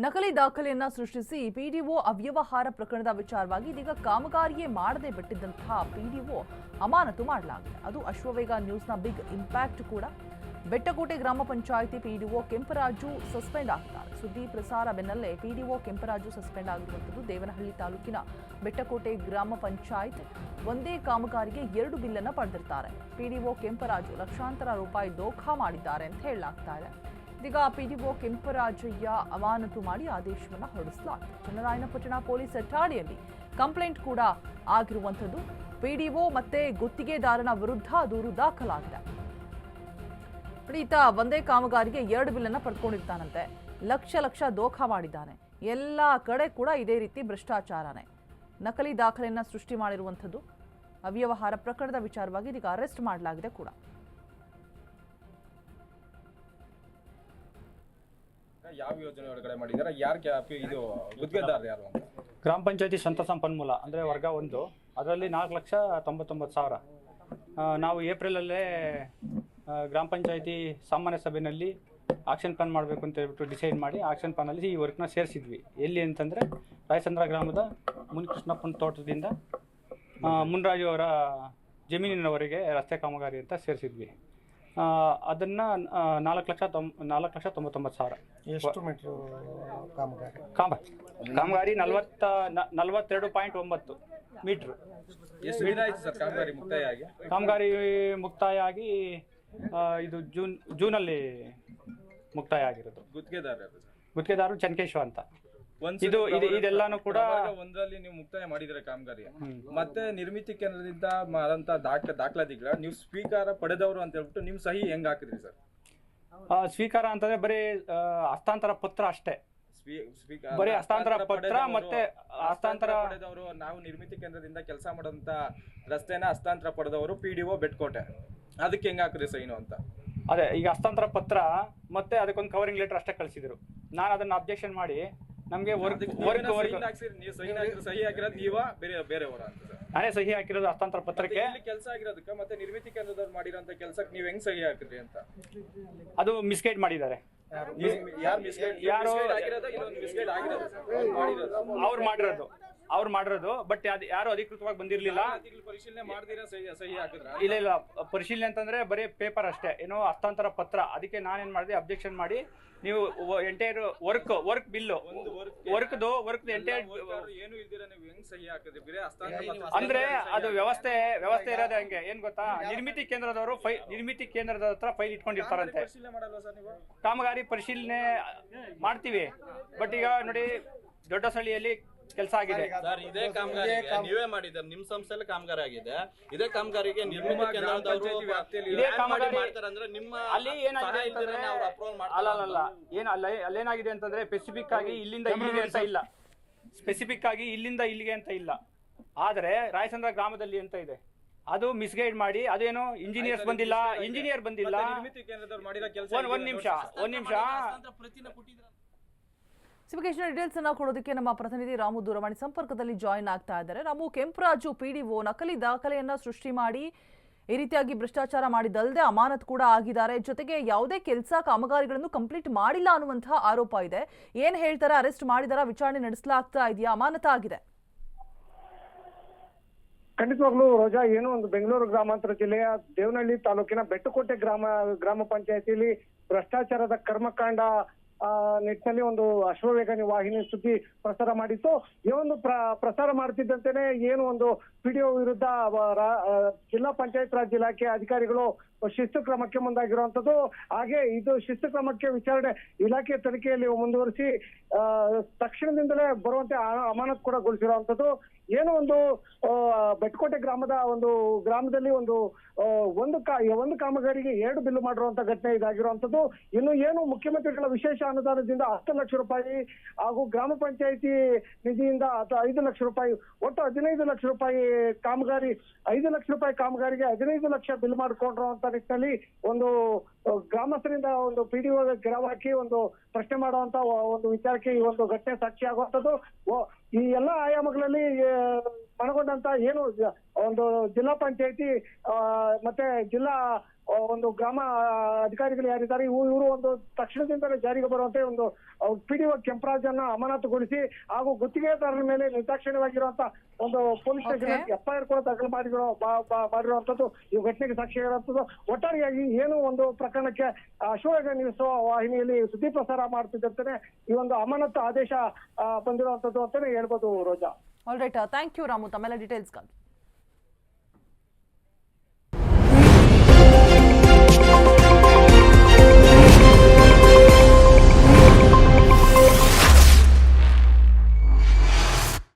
ನಕಲಿ ದಾಖಲೆಯನ್ನ ಸೃಷ್ಟಿಸಿ ಪಿಡಿಒ ಅವ್ಯವಹಾರ ಪ್ರಕರಣದ ವಿಚಾರವಾಗಿ ಇದೀಗ ಕಾಮಗಾರಿಯೇ ಮಾಡದೆ ಬಿಟ್ಟಿದ್ದಂತಹ ಪಿಡಿಒ ಅಮಾನತು ಮಾಡಲಾಗಿದೆ. ಅದು ಅಶ್ವವೇಗ ನ್ಯೂಸ್ನ ಬಿಗ್ ಇಂಪ್ಯಾಕ್ಟ್ ಕೂಡ. ಬೆಟ್ಟಕೋಟೆ ಗ್ರಾಮ ಪಂಚಾಯಿತಿ ಪಿಡಿಒ ಕೆಂಪರಾಜು ಸಸ್ಪೆಂಡ್ ಆಗಿದ್ದಾರೆ. ಸುದ್ದಿ ಪ್ರಸಾರ ಬೆನ್ನಲ್ಲೇ ಪಿಡಿಒ ಕೆಂಪರಾಜು ಸಸ್ಪೆಂಡ್ ಆಗಿರುವಂಥದ್ದು. ದೇವನಹಳ್ಳಿ ತಾಲೂಕಿನ ಬೆಟ್ಟಕೋಟೆ ಗ್ರಾಮ ಪಂಚಾಯತ್ ಒಂದೇ ಕಾಮಗಾರಿಗೆ 2 ಬಿಲ್ಲನ್ನು ಪಡೆದಿರ್ತಾರೆ. ಪಿಡಿಒ ಕೆಂಪರಾಜು ಲಕ್ಷಾಂತರ ರೂಪಾಯಿ ದೋಖಾ ಮಾಡಿದ್ದಾರೆ ಅಂತ ಹೇಳಲಾಗ್ತಾ ಇದೆ. ಇದೀಗ ಪಿಡಿಒ ಕೆಂಪರಾಜಯ್ಯ ಅಮಾನತು ಮಾಡಿ ಆದೇಶವನ್ನು ಹೊರಡಿಸಲಾಗಿದೆ. ಚನ್ನರಾಯನಪಟ್ಟಣ ಪೊಲೀಸ್ ಠಾಣೆಯಲ್ಲಿ ಕಂಪ್ಲೇಂಟ್ ಕೂಡ ಆಗಿರುವಂಥದ್ದು. ಪಿಡಿಒ ಮತ್ತೆ ಗುತ್ತಿಗೆದಾರನ ವಿರುದ್ಧ ದೂರು ದಾಖಲಾಗಿದೆ. ಈತ ಒಂದೇ ಕಾಮಗಾರಿಗೆ 2 ಬಿಲ್ಲನ್ನು ಪಡೆದುಕೊಂಡಿರ್ತಾನಂತೆ. ಲಕ್ಷ ದೋಖಾ ಮಾಡಿದ್ದಾನೆ. ಎಲ್ಲ ಕಡೆ ಕೂಡ ಇದೇ ರೀತಿ ಭ್ರಷ್ಟಾಚಾರನೇ. ನಕಲಿ ದಾಖಲೆಯನ್ನು ಸೃಷ್ಟಿ ಮಾಡಿರುವಂಥದ್ದು. ಅವ್ಯವಹಾರ ಪ್ರಕರಣದ ವಿಚಾರವಾಗಿ ಇದೀಗ ಅರೆಸ್ಟ್ ಮಾಡಲಾಗಿದೆ ಕೂಡ. ಯಾವ ಯೋಜನೆ ಒಳಗಡೆ ಮಾಡಿದ್ದಾರೆ, ಯಾರು ಇದು ಗುತ್ತಿಗೆದಾರ ಯಾರು ಅಂತ? ಗ್ರಾಮ ಪಂಚಾಯತಿ ಸ್ವಂತ ಸಂಪನ್ಮೂಲ ಅಂದರೆ ವರ್ಗ 1, ಅದರಲ್ಲಿ 4,99,000. ನಾವು ಏಪ್ರಿಲಲ್ಲೇ ಗ್ರಾಮ ಪಂಚಾಯತಿ ಸಾಮಾನ್ಯ ಸಭೆಯಲ್ಲಿ ಆಕ್ಷನ್ ಪ್ಲಾನ್ ಮಾಡಬೇಕು ಅಂತ ಹೇಳ್ಬಿಟ್ಟು ಡಿಸೈಡ್ ಮಾಡಿ ಆಕ್ಷನ್ ಪ್ಲಾನಲ್ಲಿ ಈ ವರ್ಕ್ನ ಸೇರಿಸಿದ್ವಿ. ಎಲ್ಲಿ ಅಂತಂದರೆ ರಾಯಚಂದ್ರ ಗ್ರಾಮದ ಮುನಿಕೃಷ್ಣಪ್ಪನ ತೋಟದಿಂದ ಮುನ್ರಾಜು ಅವರ ಜಮೀನಿನವರೆಗೆ ರಸ್ತೆ ಕಾಮಗಾರಿ ಅಂತ ಸೇರಿಸಿದ್ವಿ. ಅದನ್ನು 4,99,000. ಎಷ್ಟು ಮೀಟ್ರು ಕಾಮಗಾರಿ 42.9 ಮೀಟ್ರು. ಎಷ್ಟು ದಿನ ಆಯ್ತು ಸರ್ ಕಾಮಗಾರಿ ಮುಕ್ತಾಯ ಆಗಿ? ಕಾಮಗಾರಿ ಮುಕ್ತಾಯ ಆಗಿ ಇದು ಜೂನಲ್ಲಿ ಮುಕ್ತಾಯ ಆಗಿರೋದು. ಗುತ್ತಿಗೆದಾರರು ಚನ್ಕೇಶ್ವ ಅಂತ. ಇದೆಲ್ಲಾನು ಕೂಡ ಒಂದರಲ್ಲಿ ನೀವು ಮುಕ್ತಾಯ ಮಾಡಿದ್ರೆ ಕಾಮಗಾರಿ, ಮತ್ತೆ ನಿರ್ಮಿತಿ ಕೇಂದ್ರದಿಂದ ಆದಂತ ದಾಖಲಾತಿಗಳ ನೀವು ಸ್ವೀಕಾರ ಪಡೆದವರು ಅಂತ ಹೇಳ್ಬಿಟ್ಟು ನಿಮ್ ಸಹಿ ಹೆಂಗ್ ಹಾಕಿದ್ರಿ ಸರ್? ಸ್ವೀಕಾರ ಅಂತಂದ್ರೆ ಬರೀ ಹಸ್ತಾಂತರ ಪತ್ರ ಅಷ್ಟೇ. ಬರೀ ಹಸ್ತಾಂತರ ಪತ್ರ ಮತ್ತೆ ಹಸ್ತಾಂತರ ಪಡೆದವರು, ನಾವು ನಿರ್ಮಿತಿ ಕೇಂದ್ರದಿಂದ ಕೆಲಸ ಮಾಡೋಂತ ರಸ್ತೆನ ಹಸ್ತಾಂತರ ಪಡೆದವರು ಪಿಡಿಒ ಬೆಟ್ಟಕೋಟೆ, ಅದಕ್ಕೆ ಹೆಂಗ್ ಹಾಕಿದ್ರಿ ಸೈನು ಅಂತ? ಅದೇ ಈಗ ಹಸ್ತಾಂತರ ಪತ್ರ ಮತ್ತೆ ಅದಕ್ಕೊಂದು ಕವರಿಂಗ್ ಲೆಟರ್ ಅಷ್ಟೇ ಕಳಿಸಿದ್ರು. ನಾನು ಅದನ್ನ ಅಬ್ಜೆಕ್ಷನ್ ಮಾಡಿ ನಮ್ಗೆ ಸಹಿ ಹಾಕಿರೋದು ನೀವ ಬೇರೆಯವರ ಅಂತ? ನಾನೇ ಸಹಿ ಹಾಕಿರೋದು ಹಸ್ತಾಂತರ ಪತ್ರಕ್ಕೆ. ಕೆಲಸ ಆಗಿರೋದಕ್ಕೆ ಮತ್ತೆ ನಿರ್ಮಿತಿ ಕೇಂದ್ರದವ್ರು ಮಾಡಿರೋಂತ ಕೆಲಸಕ್ಕೆ ನೀವ್ ಹೆಂಗ್ ಸಹಿ ಹಾಕಿದ್ರಿ ಅಂತ? ಅದು ಮಿಸ್ಗೈಡ್ ಮಾಡಿದ್ದಾರೆ. ಅವ್ರು ಮಾಡಿರೋದು ಬಟ್ ಅದು ಯಾರು ಅಧಿಕೃತವಾಗಿ ಬಂದಿರ್ಲಿಲ್ಲ. ಪರಿಶೀಲನೆ ಮಾಡ್ದಿರಾ ಸಹಿ ಹಾಕಿದ್ರ? ಇಲ್ಲ, ಪರಿಶೀಲನೆ ಅಂತಂದ್ರೆ ಬರೀ ಪೇಪರ್ ಅಷ್ಟೇ, ಏನೋ ಹಸ್ತಾಂತರ ಪತ್ರ. ಅದಕ್ಕೆ ನಾನೇನ್ ಮಾಡಿದೆ, ಅಬ್ಜೆಕ್ಷನ್ ಮಾಡಿ ನೀವು entire work bill work entire ಏನು ಇಲ್ದಿರ ನೀವು ಹೆಂಗ್ ಸಹಿ ಹಾಕಿದ್ರಿ? ಬೇರೆ ಅಂದ್ರೆ ಅದು ವ್ಯವಸ್ಥೆ ಇರೋದು ಹಂಗೆ. ಏನ್ ಗೊತ್ತಾ, ನಿರ್ಮಿತಿ ಕೇಂದ್ರದವರು ನಿರ್ಮಿತಿ ಕೇಂದ್ರದ ಹತ್ರ ಫೈಲ್ ಇಟ್ಕೊಂಡಿರ್ತಾರಂತೆ. ಕಾಮಗಾರಿ ಪರಿಶೀಲನೆ ಮಾಡ್ತೀವಿ, ಬಟ್ ಈಗ ನೋಡಿ ದೊಡ್ಡ ಸಳಿಯಲ್ಲಿ ಕೆಲಸ ಆಗಿದೆ ಸರ್. ಇದೇ ಕಾಮಗಾರಿ ನೀವೇ ಮಾಡಿದ್ರೆ ನಿಮ್ ಸಂಸ್ಥೆಯಲ್ಲಿ ಕಾಮಗಾರಿ ಆಗಿದೆ. ಇದೇ ಕಾಮಗಾರಿಗೆ ನಿರ್ಮಿತಿ ಕೇಂದ್ರದವರು ಇದೇ ಕಾಮಗಾರಿ ಮಾಡ್ತಾರೆ ಅಂದ್ರೆ ನಿಮ್ಮ ಅಲ್ಲಿ ಏನಾಗಿದೆ ಅಂತಂದ್ರೆ ಅಲ್ಲೇನಾಗಿದೆ ಅಂತಂದ್ರೆ ಸ್ಪೆಸಿಫಿಕ್ ಆಗಿ ಇಲ್ಲಿಂದ ಇಲ್ಲಿಗೆ ಅಂತ ಇಲ್ಲ. ಸ್ಪೆಸಿಫಿಕ್ ಆಗಿ ಇಲ್ಲಿಂದ ಇಲ್ಲಿಗೆ ಅಂತ ಇಲ್ಲ. ಆದ್ರೆ ರಾಯಚಂದ್ರ ಗ್ರಾಮದಲ್ಲಿ ಅಂತ ಇದೆ. ಅದು ಮಿಸ್ಗೈಡ್ ಮಾಡಿ ಅದೇನೋ ಇಂಜಿನಿಯರ್ ಬಂದಿಲ್ಲ. ಒಂದ್ ನಿಮಿಷ ಸಿವಿಕೇಶನ್ ಡೀಟೇಲ್ಸ್ ಅನ್ನ ಕೊಡೋದಕ್ಕೆ ನಮ್ಮ ಪ್ರತಿನಿಧಿ ರಾಮು ದೂರವಾಣಿ ಸಂಪರ್ಕದಲ್ಲಿ ಜಾಯಿನ್ ಆಗ್ತಾ ಇದ್ದಾರೆ. ರಾಮು, ಕೆಂಪರಾಜು ಪಿಡಿಒ ನಕಲಿ ದಾಖಲೆಯನ್ನ ಸೃಷ್ಟಿ ಮಾಡಿ ಈ ರೀತಿಯಾಗಿ ಭ್ರಷ್ಟಾಚಾರ ಮಾಡಿದಲ್ಲದೆ ಅಮಾನತ್ ಕೂಡ ಆಗಿದ್ದಾರೆ. ಜೊತೆಗೆ ಯಾವುದೇ ಕೆಲಸ ಕಾಮಗಾರಿಗಳನ್ನು ಕಂಪ್ಲೀಟ್ ಮಾಡಿಲ್ಲ ಅನ್ನುವಂತಹ ಆರೋಪ ಇದೆ. ಏನ್ ಹೇಳ್ತಾರೆ? ಅರೆಸ್ಟ್ ಮಾಡಿದಾರ? ವಿಚಾರಣೆ ನಡೆಸಲಾಗ್ತಾ ಇದೆಯಾ? ಅಮಾನತ ಆಗಿದೆ? ಖಂಡಿತವಾಗ್ಲೂ ರೋಜಾ, ಏನು ಒಂದು ಬೆಂಗಳೂರು ಗ್ರಾಮಾಂತರ ಜಿಲ್ಲೆಯ ದೇವನಹಳ್ಳಿ ತಾಲೂಕಿನ ಬೆಟ್ಟಕೋಟೆ ಗ್ರಾಮ ಪಂಚಾಯತಿಯಲ್ಲಿ ಭ್ರಷ್ಟಾಚಾರದ ಕರ್ಮಕಾಂಡ ನಿಟ್ಟಿನಲ್ಲಿ ಒಂದು ಅಶ್ವವೇಗ ವಾಹಿನಿ ಸುದ್ದಿ ಪ್ರಸಾರ ಮಾಡಿತ್ತು. ಈ ಒಂದು ಪ್ರಸಾರ ಮಾಡ್ತಿದ್ದಂತೆನೆ ಏನು ಒಂದು ಪಿಡಿಒ ವಿರುದ್ಧ ಜಿಲ್ಲಾ ಪಂಚಾಯತ್ ರಾಜ್ ಇಲಾಖೆ ಅಧಿಕಾರಿಗಳು ಶಿಸ್ತು ಕ್ರಮಕ್ಕೆ ಮುಂದಾಗಿರುವಂತದ್ದು. ಹಾಗೆ ಇದು ಶಿಸ್ತು ಕ್ರಮಕ್ಕೆ ವಿಚಾರಣೆ ಇಲಾಖೆ ತನಿಖೆಯಲ್ಲಿ ಮುಂದುವರಿಸಿ ತಕ್ಷಣದಿಂದಲೇ ಬರುವಂತೆ ಅಮಾನತ್ ಕೂಡ ಗೊಳಿಸಿರುವಂತದ್ದು. ಏನು ಒಂದು ಬೆಟ್ಟಕೋಟೆ ಗ್ರಾಮದಲ್ಲಿ ಒಂದು ಕಾಮಗಾರಿಗೆ 2 ಬಿಲ್ಲು ಮಾಡಿರುವಂತ ಘಟನೆ ಇದಾಗಿರುವಂತದ್ದು. ಇನ್ನು ಏನು ಮುಖ್ಯಮಂತ್ರಿಗಳ ವಿಶೇಷ ಅನುದಾನದಿಂದ 10 ಲಕ್ಷ ರೂಪಾಯಿ ಹಾಗೂ ಗ್ರಾಮ ಪಂಚಾಯಿತಿ ನಿಧಿಯಿಂದ 5 ಲಕ್ಷ ರೂಪಾಯಿ, ಒಟ್ಟು 15 ಲಕ್ಷ ರೂಪಾಯಿ ಕಾಮಗಾರಿ, 5 ಲಕ್ಷ ರೂಪಾಯಿ ಕಾಮಗಾರಿಗೆ 15 ಲಕ್ಷ ಬಿಲ್ ಮಾಡಿಕೊಂಡಿರುವಂತ ನಿಟ್ಟಿನಲ್ಲಿ ಒಂದು ಗ್ರಾಮಸ್ಥರಿಂದ ಒಂದು ಪಿಡಿಒ ಗಿರವ್ ಹಾಕಿ ಒಂದು ಪ್ರಶ್ನೆ ಮಾಡುವಂತ ಒಂದು ವಿಚಾರಕ್ಕೆ ಈ ಒಂದು ಘಟನೆ ಸಾಕ್ಷಿ ಆಗುವಂತದ್ದು. ಈ ಎಲ್ಲಾ ಆಯಾಮಗಳಲ್ಲಿ ಮನಗೊಂಡಂತ ಏನು ಒಂದು ಜಿಲ್ಲಾ ಪಂಚಾಯತಿ ಮತ್ತೆ ಜಿಲ್ಲಾ ಒಂದು ಗ್ರಾಮ ಅಧಿಕಾರಿಗಳು ಯಾರಿದ್ದಾರೆ ಇವರು ಒಂದು ತಕ್ಷಣದಿಂದಲೇ ಜಾರಿಗೆ ಬರುವಂತೆ ಒಂದು PDO ಕೆಂಪರಾಜನ್ನ ಅಮಾನತುಗೊಳಿಸಿ ಹಾಗೂ ಗುತ್ತಿಗೆದಾರರ ಮೇಲೆ ನಿರ್ದಾಕ್ಷಿಣ್ಯವಾಗಿರುವಂತ ಒಂದು ಪೊಲೀಸ್ ಸ್ಟೇಷನ್ FIR ಕೂಡ ದಾಖಲು ಮಾಡಿರುವಂತದ್ದು ಈ ಘಟನೆಗೆ ಸಾಕ್ಷಿಯಾಗಿರುವಂತದ್ದು. ಒಟ್ಟಾರೆಯಾಗಿ ಏನು ಒಂದು ಪ್ರಕರಣಕ್ಕೆ ಅಶ್ವವೇಗ ನ್ಯೂಸ್ ವಾಹಿನಿಯಲ್ಲಿ ಸುದ್ದಿ ಪ್ರಸಾರ ಮಾಡ್ತಿದ್ದಂತಾನೆ ಈ ಒಂದು ಅಮಾನತು ಆದೇಶ ಬಂದಿರುವಂತದ್ದು ಅಂತಾನೆ ಹೇಳ್ಬೋದು Roja. All right, thank you Ramu ತಮ್ಮೆಲ್ಲ ಡೀಟೇಲ್ಸ್ಗಾಗಿ.